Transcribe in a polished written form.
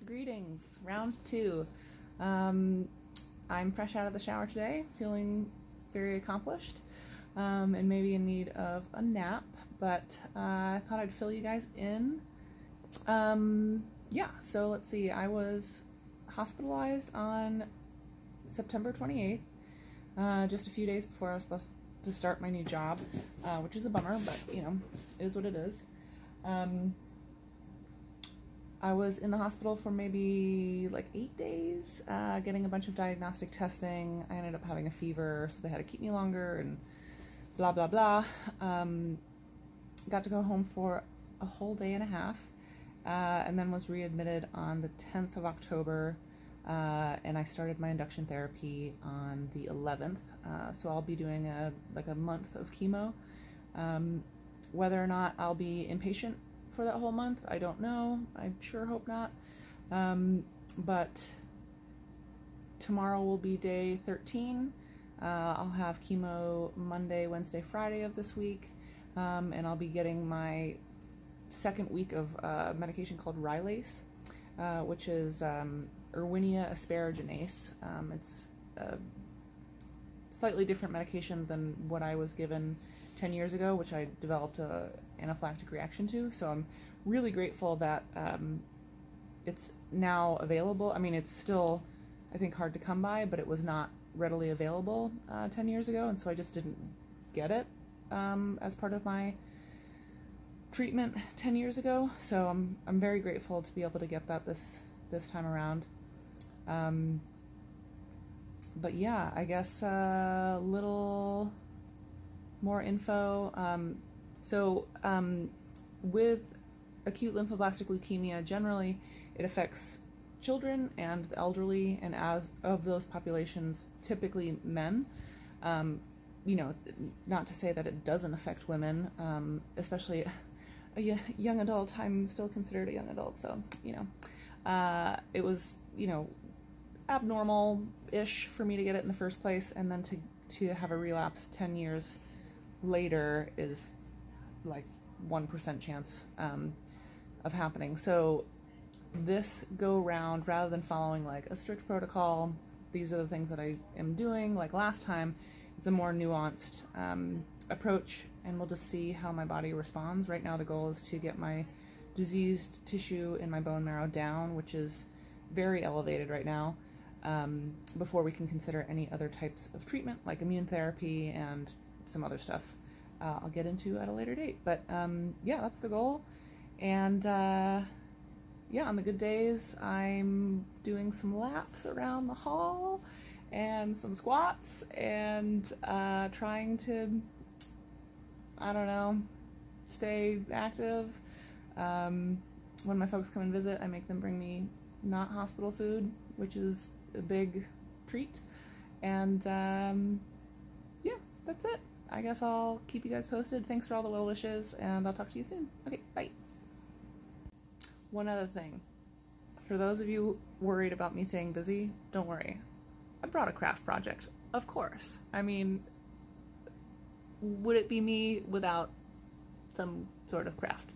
Greetings, round two. I'm fresh out of the shower today, feeling very accomplished, and maybe in need of a nap, but I thought I'd fill you guys in. Yeah, so let's see, I was hospitalized on September 28th, just a few days before I was supposed to start my new job, which is a bummer, but you know, it is what it is. I was in the hospital for maybe like 8 days, getting a bunch of diagnostic testing. I ended up having a fever, so they had to keep me longer and blah, blah, blah. Got to go home for a whole day and a half, and then was readmitted on the 10th of October, and I started my induction therapy on the 11th. So I'll be doing a month of chemo. Whether or not I'll be inpatient for that whole month, I don't know. I sure hope not. But tomorrow will be day 13. I'll have chemo Monday, Wednesday, Friday of this week, and I'll be getting my second week of medication called Rylaze, which is Erwinia asparaginase. It's a slightly different medication than what I was given 10 years ago, which I developed a anaphylactic reaction to, so I'm really grateful that it's now available. I mean, it's still, I think, hard to come by, but it was not readily available 10 years ago, and so I just didn't get it as part of my treatment 10 years ago, so I'm very grateful to be able to get that this time around. But yeah, I guess a little more info. With acute lymphoblastic leukemia, generally it affects children and the elderly, and as of those populations, typically men. You know, not to say that it doesn't affect women, especially a young adult. I'm still considered a young adult, so, you know, it was, you know, abnormal-ish for me to get it in the first place, and then to have a relapse 10 years later is like 1% chance of happening. So this go round, rather than following like a strict protocol, these are the things that I am doing like last time. It's a more nuanced approach, and we'll just see how my body responds. Right now the goal is to get my diseased tissue in my bone marrow down, which is very elevated right now, before we can consider any other types of treatment like immune therapy and some other stuff I'll get into at a later date. But yeah, that's the goal. And yeah, on the good days I'm doing some laps around the hall and some squats and trying to, I don't know, stay active. When my folks come and visit, I make them bring me not hospital food, which is a big treat. And yeah, that's it. I guess I'll keep you guys posted. Thanks for all the well wishes, and I'll talk to you soon. Okay, bye. One other thing. For those of you worried about me staying busy, don't worry. I brought a craft project. Of course. I mean, would it be me without some sort of craft?